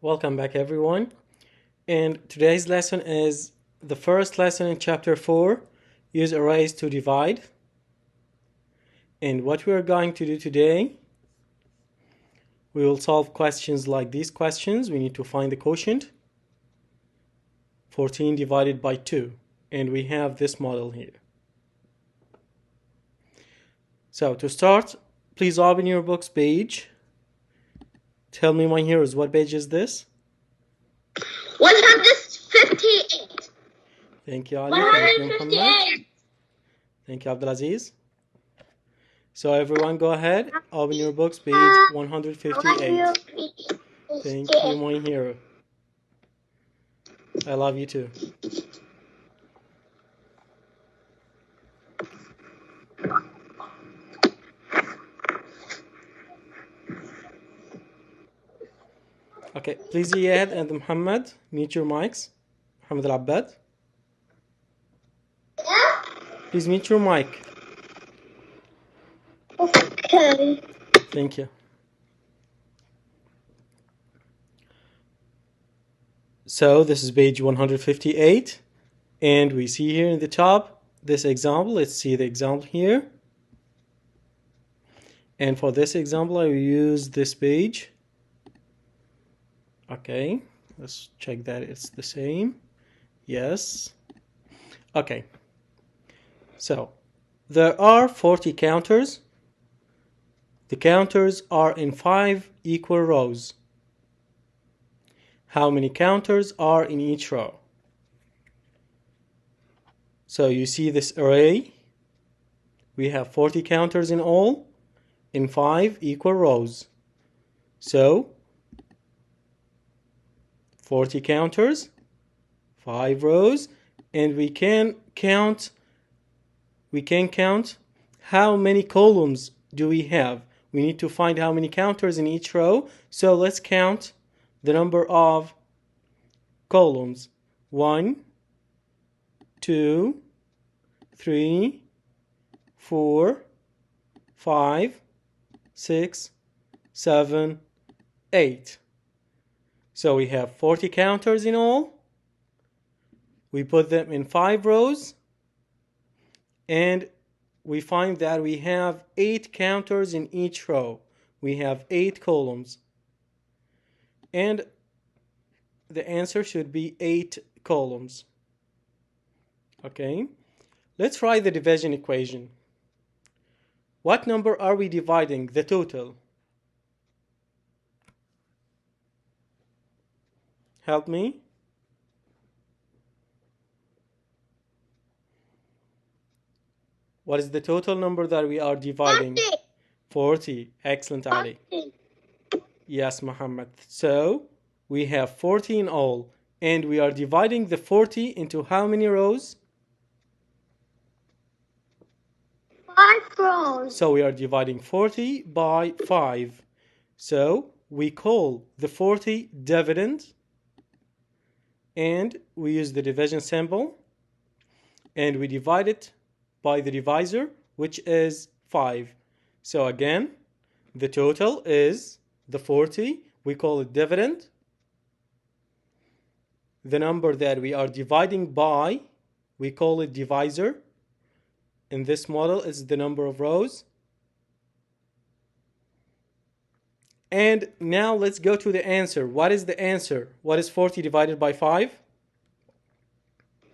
Welcome back, everyone. And today's lesson is the first lesson in chapter 4, use arrays to divide. And what we are going to do today, we will solve questions like these questions. We need to find the quotient, 14 divided by 2. And we have this model here. So to start, please open your books page. Tell me, my heroes, what page is this? 158. Thank you, Ali. Thank you, Muhammad. Thank you, Abdulaziz. So everyone go ahead, open your books, page 158. Thank you, my hero. I love you too. Okay, please Iyad and Muhammad, mute your mics. Muhammad Al-Abbad. Please mute your mic. Okay. Thank you. So this is page 158. And we see here in the top, this example. Let's see the example here. And for this example, I will use this page. Okay, let's check that it's the same. Yes. Okay. So, there are 40 counters. The counters are in 5 equal rows. How many counters are in each row? So you see this array. We have 40 counters in all in 5 equal rows. So 40 counters, 5 rows, and we can count how many columns do we have. We need to find how many counters in each row. So let's count the number of columns. 1, 2, 3, 4, 5, 6, 7, 8. So we have 40 counters in all. We put them in 5 rows. And we find that we have 8 counters in each row. We have 8 columns. And the answer should be 8 columns. Okay. Let's write the division equation. What number are we dividing? The total. Help me. What is the total number that we are dividing? 40. Excellent, Ali. Yes, Muhammad. So, we have 40 in all. And we are dividing the 40 into how many rows? 5 rows. So, we are dividing 40 by 5. So, we call the 40 dividend. And we use the division symbol. And we divide it by the divisor, which is 5. So again, the total is the 40. We call it dividend. The number that we are dividing by, we call it divisor. In this model, is the number of rows. And now let's go to the answer. What is the answer? What is 40 divided by 5?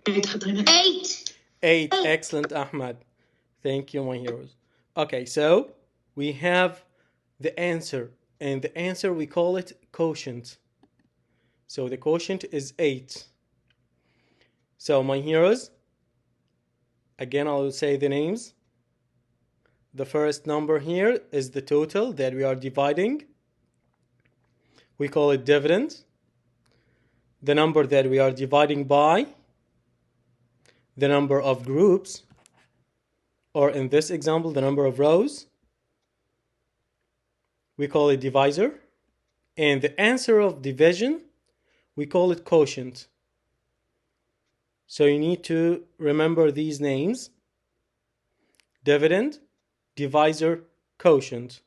8. 8. Excellent, Ahmad. Thank you, my heroes. Okay, so we have the answer. And the answer, we call it quotient. So the quotient is 8. So, my heroes, again, I will say the names. The first number here is the total that we are dividing. We call it dividend. The number that we are dividing by, the number of groups, or in this example, the number of rows, we call it divisor. And the answer of division, we call it quotient. So you need to remember these names: dividend, divisor, quotient.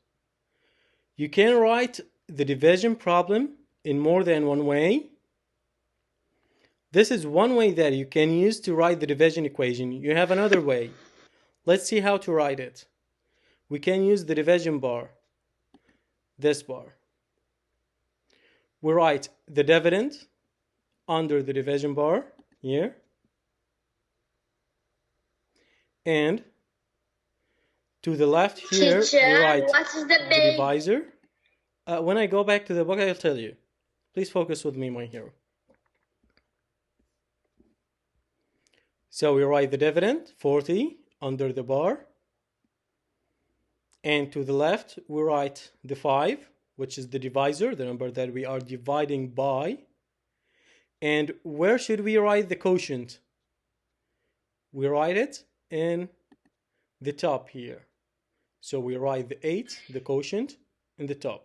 You can write the division problem in more than one way. This is one way that you can use to write the division equation. You have another way. Let's see how to write it. We can use the division bar, this bar. We write the dividend under the division bar here. And to the left here, Teacher, we write what is the the divisor. When I go back to the book, I'll tell you. Please focus with me, my hero. So we write the dividend, 40, under the bar. And to the left, we write the 5, which is the divisor, the number that we are dividing by. And where should we write the quotient? We write it in the top here. So we write the 8, the quotient, in the top.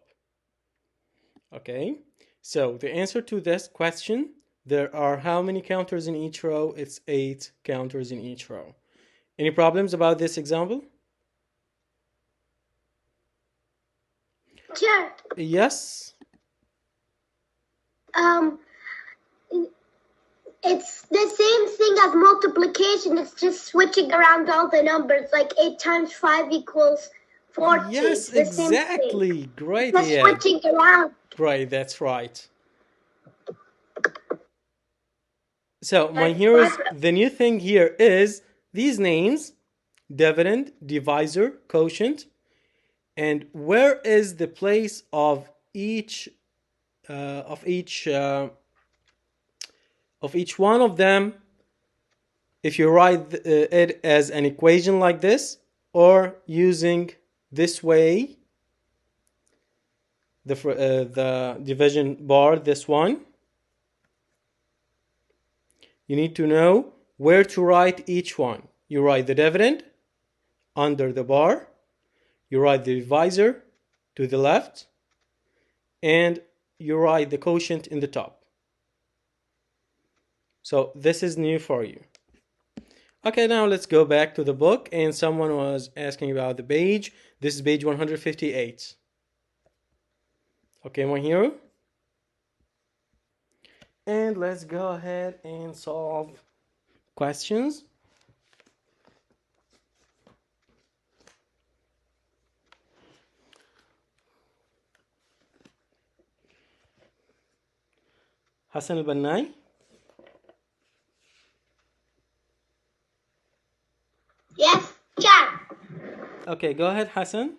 Okay, so the answer to this question, there are how many counters in each row? It's 8 counters in each row. Any problems about this example? Teacher, Yes? it's the same thing as multiplication. It's just switching around all the numbers. Like 8 times 5 equals 40. Yes, It's the same thing. exactly. Great, Just yeah. switching around. Right, that's right. So, my heroes, the new thing here is these names, dividend, divisor, quotient, and where is the place of each one of them if you write it as an equation like this or using this way, the division bar, this one. You need to know where to write each one. You write the dividend under the bar, you write the divisor to the left, and you write the quotient in the top. So this is new for you. Okay, now let's go back to the book, and someone was asking about the page. This is page 158. Okay, my hero? And let's go ahead and solve questions. Hassan al-Bannai. Yes, teacher. Okay, go ahead, Hassan.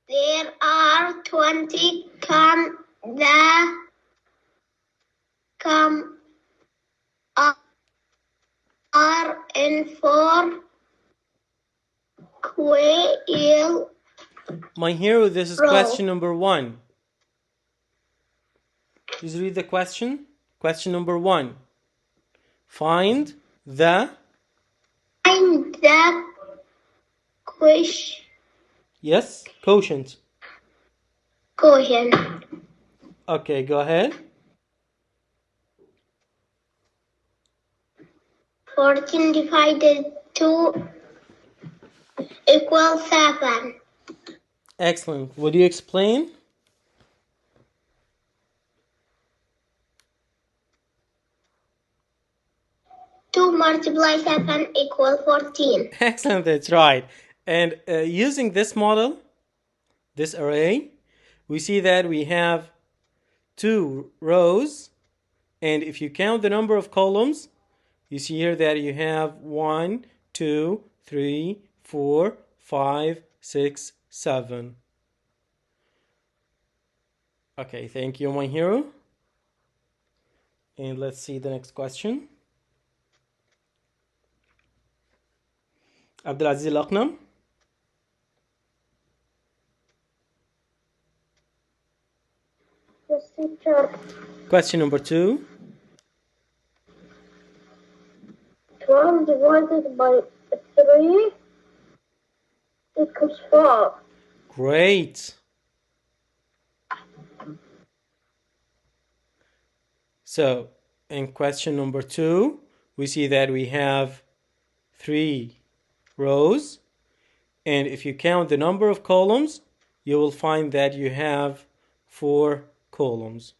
There are 20 are in 4 quail. My hero, this is Row. question number 1. Please read the question. Question number 1. Find the Quotient. yes, quotient. Quotient. Okay, go ahead. 14 divided 2 equals 7. Excellent. Would you explain? Two multiply 7 equals 14. Excellent, that's right. And using this model, this array, we see that we have 2 rows. And if you count the number of columns, you see here that you have 1, 2, 3, 4, 5, 6, 7. Okay, thank you, my hero. And let's see the next question. Abdulaziz Al-Aqnam. Yes, teacher. Question number 2. 12 divided by 3 equals 4. Great. So, in question number 2, we see that we have 3 rows. And if you count the number of columns, you will find that you have 4 columns.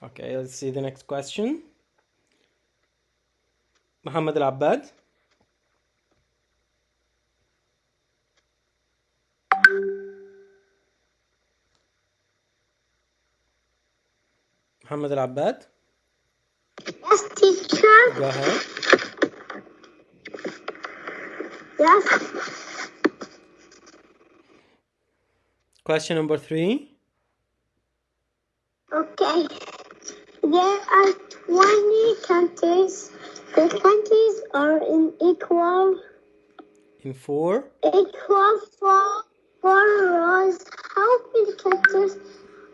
Okay, let's see the next question. Muhammad Al-Abbad. Muhammad Al-Abbad. Yes, teacher. Go ahead. Yes. Question number 3. Okay. There are 20 counters. The 20s are in equal In 4. four rows. How many counters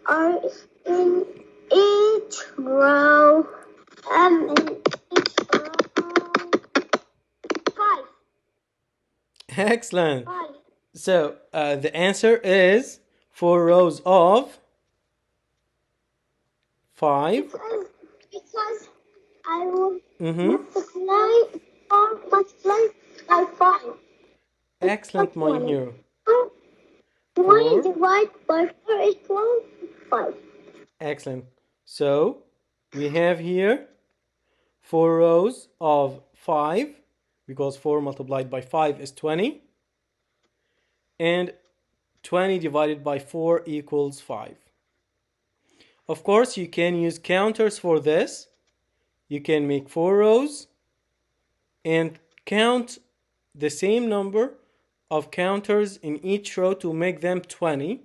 are in each row? In each row. 5. Excellent. 5. So the answer is 4 rows of 5. Because I will Mm-hmm. multiply by 5. Excellent, my hero. 20 divided by 4 equals 5. Excellent. So we have here 4 rows of 5, because 4 multiplied by 5 is 20. And 20 divided by 4 equals 5. Of course, you can use counters for this. You can make 4 rows and count the same number of counters in each row to make them 20.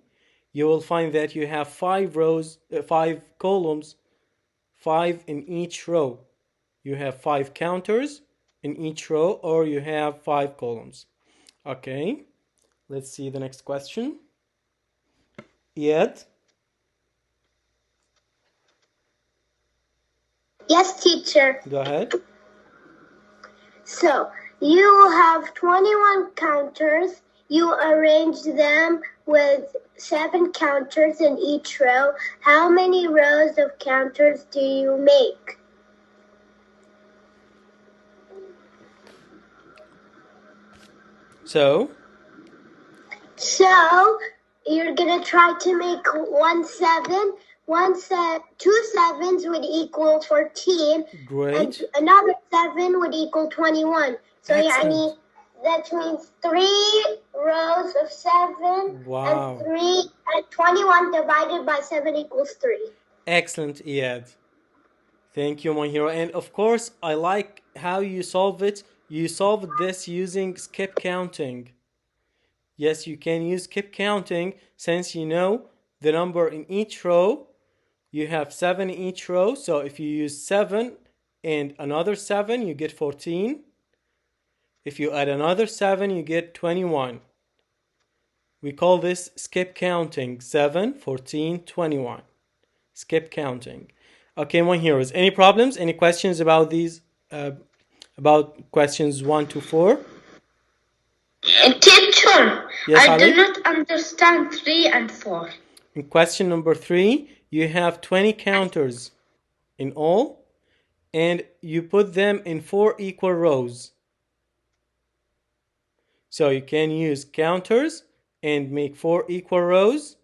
You will find that you have 5 rows, 5 columns, 5 in each row. You have 5 counters in each row, or you have 5 columns. Okay, let's see the next question. Iyad. Yes, teacher. Go ahead. So, you have 21 counters. You arrange them with 7 counters in each row. How many rows of counters do you make? So you're gonna try to make 1 7. 2 sevens would equal 14. great. And another 7 would equal 21. So Excellent. that means 3 rows of 7. Wow. And 21 divided by 7 equals 3. Excellent, Iyad. Thank you, my hero. And of course, I like how you solve it. You solved this using skip counting. Yes, you can use skip counting since you know the number in each row. You have 7 in each row. So if you use 7 and another 7, you get 14. If you add another 7, you get 21. We call this skip counting. 7, 14, 21. Skip counting. Okay, my heroes. Any problems? Any questions about these? About questions 1 to 4? Teacher, Yes, I Ali? do not understand 3 and 4. In question number 3, you have 20 counters in all, and you put them in 4 equal rows. So you can use counters and make 4 equal rows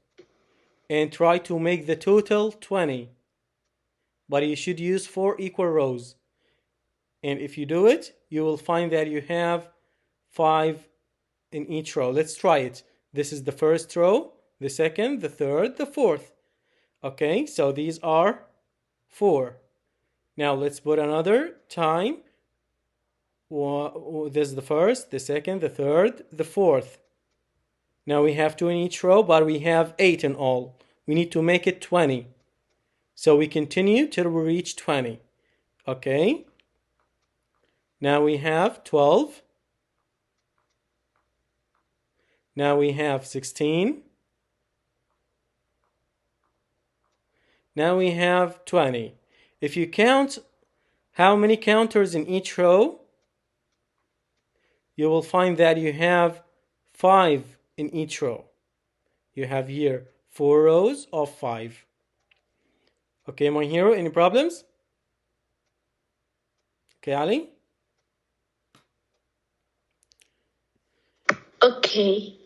and try to make the total 20. But you should use 4 equal rows. And if you do it, you will find that you have 5 in each row. Let's try it. This is the first row, the second, the third, the fourth. Okay, so these are 4. Now let's put another time. This is the first, the second, the third, the fourth. Now we have 2 in each row, but we have 8 in all. We need to make it 20. So we continue till we reach 20. Okay. Now we have 12. Now we have 16. Now we have 20. If you count how many counters in each row, you will find that you have 5 in each row. You have here 4 rows of 5. Okay, my hero, any problems? Okay, Ali? Okay.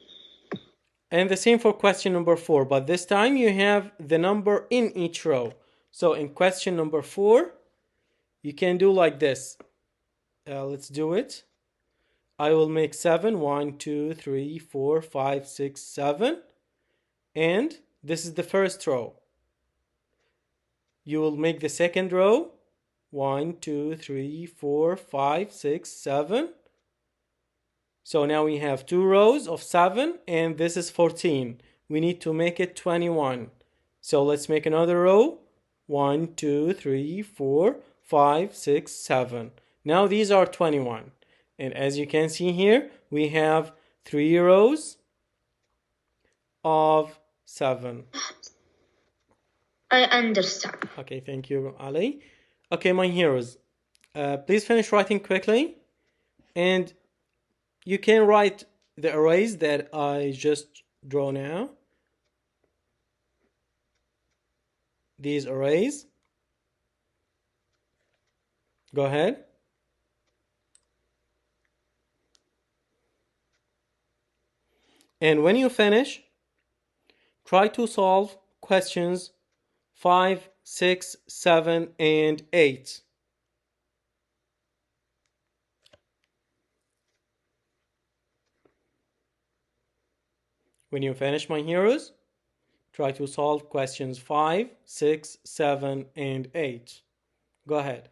And the same for question number 4, but this time you have the number in each row. So in question number 4, you can do like this. Let's do it. I will make 7. 1, 2, 3, 4, 5, 6, 7. And this is the first row. You will make the second row. 1, 2, 3, 4, 5, 6, 7. So now we have 2 rows of 7 and this is 14. We need to make it 21. So let's make another row. 1, 2, 3, 4, 5, 6, 7. Now these are 21. And as you can see here, we have 3 rows of 7. I understand. Okay, thank you, Ali. Okay, my heroes, please finish writing quickly. And you can write the arrays that I just draw now. These arrays. Go ahead. And when you finish, try to solve questions 5, 6, 7, and 8. When you finish, my heroes, try to solve questions 5, 6, 7, and 8. Go ahead.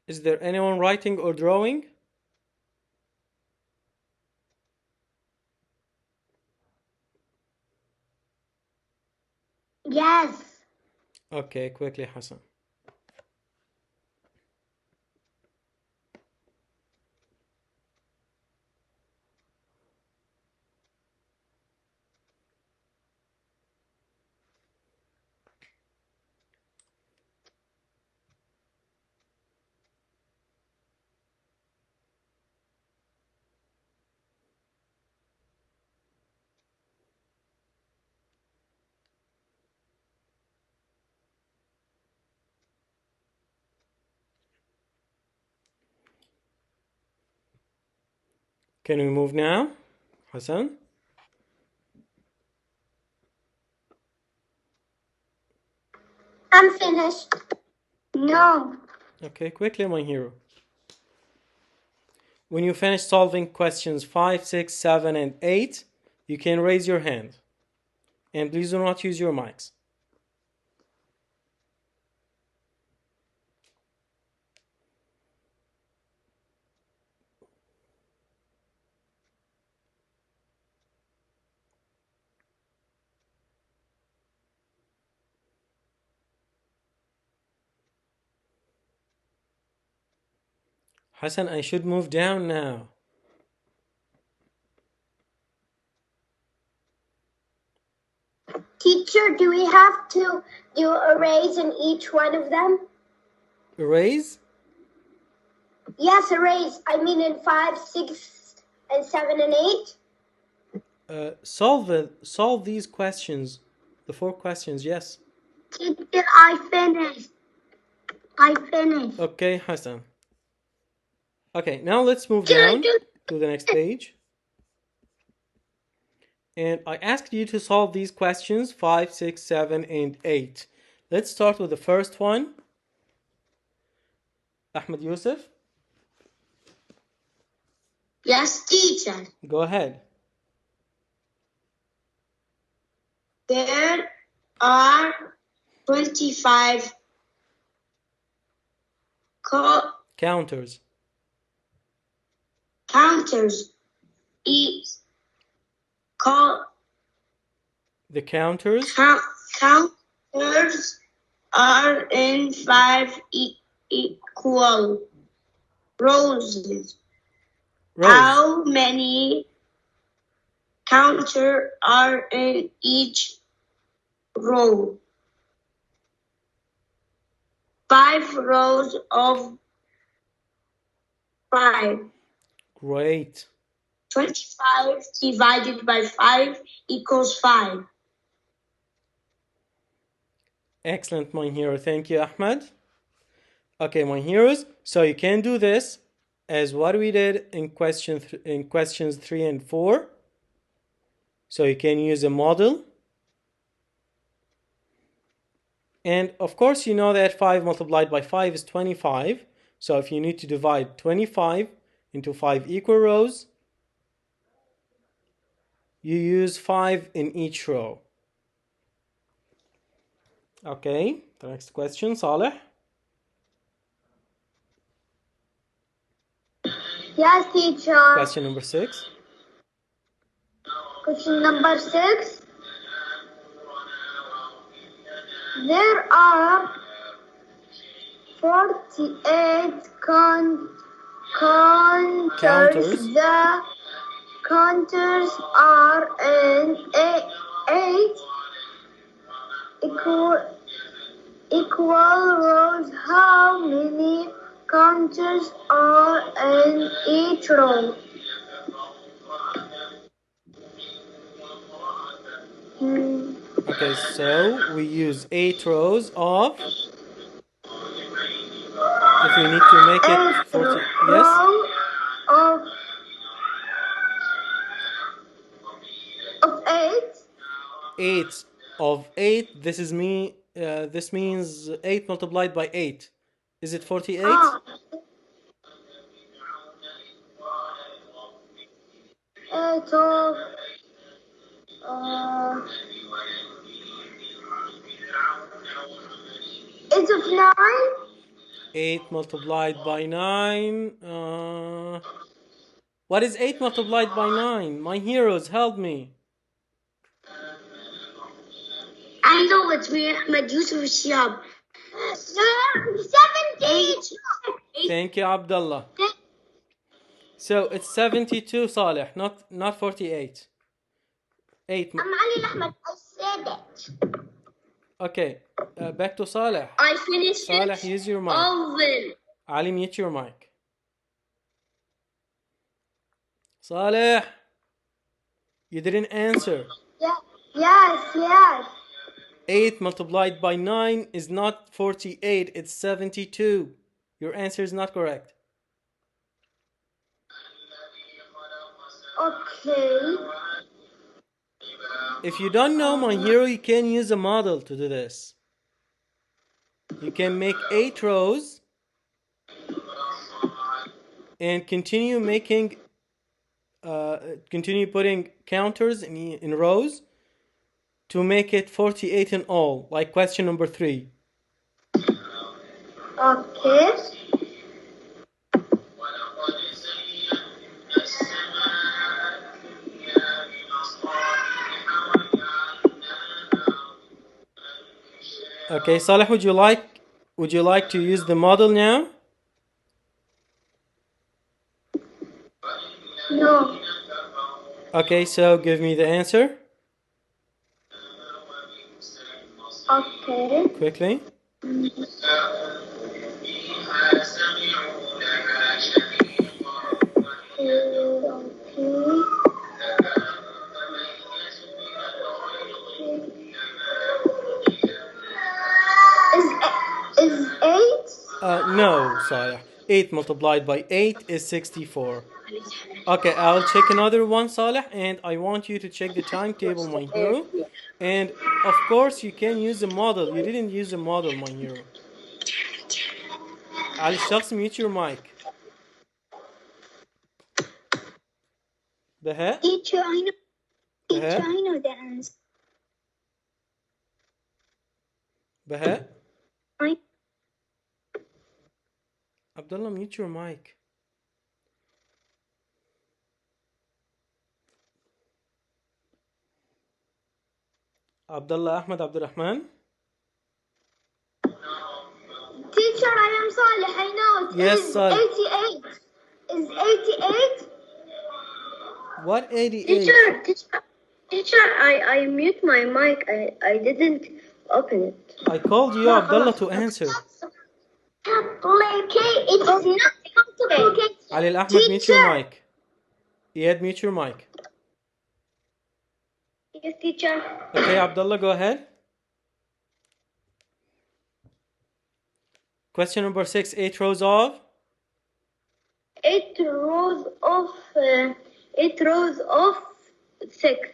Is there anyone writing or drawing? Yes. Okay, quickly, Hassan. Can we move now, Hassan? I'm finished. No. Okay, quickly, my hero. When you finish solving questions 5, 6, 7, and 8, you can raise your hand. And please do not use your mics. Hassan, I should move down now. Teacher, do we have to do arrays in each one of them? Erase? Yes, arrays. I mean in 5, 6, and 7, and 8. Solve these questions. The 4 questions, yes. Teacher, I finished. Okay, Hassan. Okay, now let's move Can I down do- to the next page. And I asked you to solve these questions 5, 6, 7, and 8. Let's start with the first one. Ahmed Yusuf, Yes, teacher. go ahead. There are 25 Counters. counters. The counters. Counters are in 5 equal rows. How many counters are in each row? 5 rows of 5. Great. 25 divided by 5 equals 5. Excellent, my hero. Thank you, Ahmed. Okay, my heroes. So you can do this as what we did in questions 3 and 4. So you can use a model. And of course, you know that 5 multiplied by 5 is 25. So if you need to divide 25 into 5 equal rows, you use 5 in each row. Okay, the next question, Saleh. Yes, teacher. Question number 6. Question number 6. There are 48 counters. The counters are in 8 equal rows. How many counters are in each row? Okay, so we use 8 rows of, if we need to make it 40, yes? Of 8. 8 of 8, this means 8 multiplied by 8. Is it 48? 8 of 8 of 9. 8 multiplied by 9. What is 8 multiplied by 9? My heroes, help me. I know it's me, Ahmed Yusuf Shihab. 70. Thank you, Abdullah. So it's 72, Saleh, not 48. 8. Ali Ahmed, I said it. Okay, back to Saleh. I finished Saleh, it. use your mic. Oven. Ali, mute your mic. Saleh, you didn't answer. Yes. 8 multiplied by 9 is not 48, it's 72. Your answer is not correct. Okay. If you don't know, my hero, you can use a model to do this. You can make 8 rows and continue putting counters in rows to make it 48 in all, like question number 3. Okay. Okay, Saleh, would you like to use the model now? No. Okay, so give me the answer. Okay. Quickly. Is 8? No, Saleh. 8 multiplied by 8 is 64. Okay, I'll check another one, Saleh, and I want you to check the timetable, my hero. And of course, you can use a model. You didn't use a model, my hero. Ali Shakhs, mute your mic. Baha? Teacher, I know. Baha? I know the answer. Baha? Abdullah, mute your mic. Abdullah Ahmed Abdurrahman? Teacher, I am Saleh. I know. Yes, Saleh. 88. Is 88? What 88? Teacher, I mute my mic. I didn't open it. I called you, Abdullah, to answer. It's not multiplication. Ali Al Ahmed, mute your mic. Iyad, mute your mic. Yes, teacher. Okay, Abdullah, go ahead. Question number 6, 8 rows of? 8 rows of 6.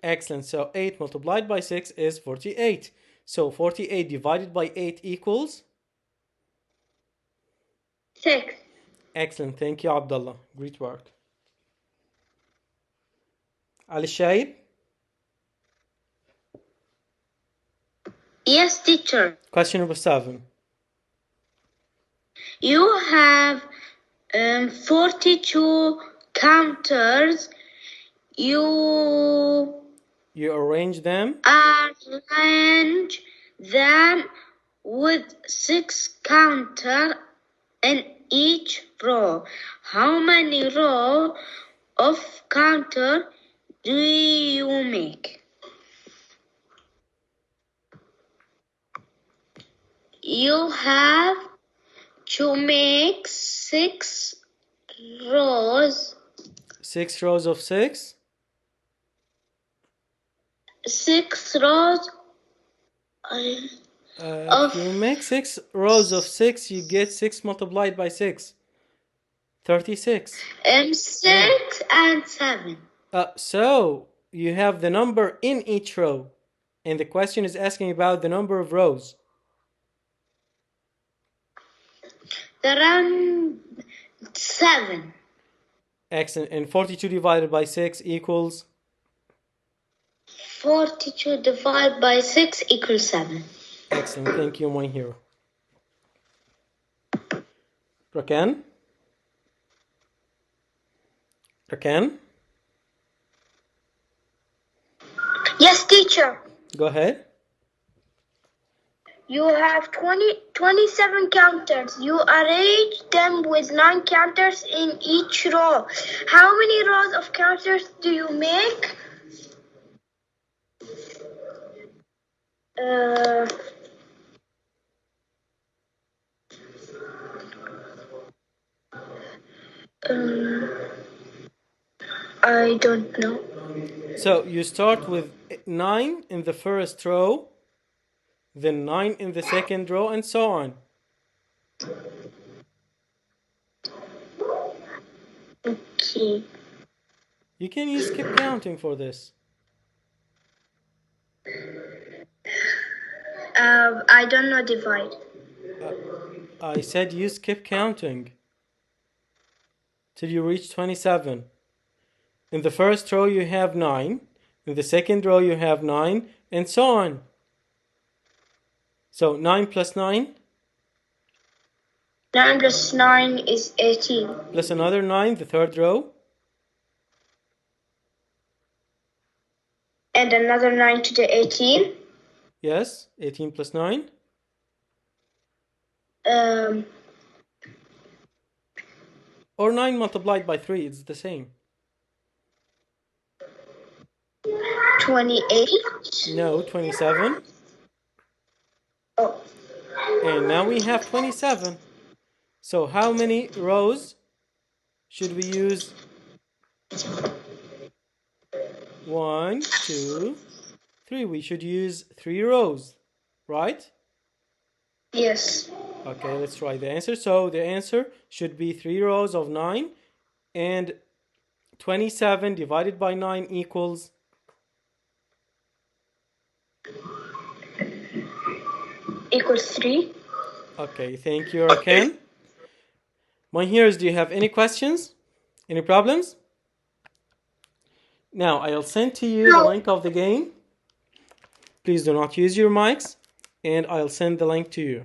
Excellent. So 8 multiplied by 6 is 48. So 48 divided by 8 equals? 6. Excellent. Thank you, Abdullah. Great work. Ali Shahid? Yes, teacher. Question number 7. You have 42 counters. You arrange them? Arrange them with 6 counters in each row. How many rows of counters do you make? You have to make 6 rows. 6 rows of 6? 6 rows. If you make 6 rows of 6, you get 6 multiplied by 6. 36. 6 and 7. So you have the number in each row. And the question is asking about the number of rows. Around 7. Excellent. And 42 divided by 6 equals? 42 divided by 6 equals 7. Excellent. Thank you, my hero. Rakan? Rakan? Yes, teacher. Go ahead. You have 27 counters. You arrange them with 9 counters in each row. How many rows of counters do you make? I don't know. So you start with 9 in the first row, then 9 in the second row, and so on. Okay. You can use skip counting for this. I don't know divide. I said use skip counting till you reach 27. In the first row you have 9, in the second row you have 9, and so on. So 9 plus 9? 9 plus 9 is 18. Plus another 9, the third row? And another 9 to the 18. Yes, 18 plus 9. Or 9 multiplied by 3, it's the same. 28. No, 27. Oh. And now we have 27. So how many rows should we use? 1, 2, 3. We should use 3 rows, right? Yes. Okay, let's write the answer. So the answer should be 3 rows of 9, and 27 divided by 9 equals? Equals 3. Okay, thank you, Rakan. My hearers, do you have any questions? Any problems? Now, I'll send to you the link of the game. Please do not use your mics, and I'll send the link to you.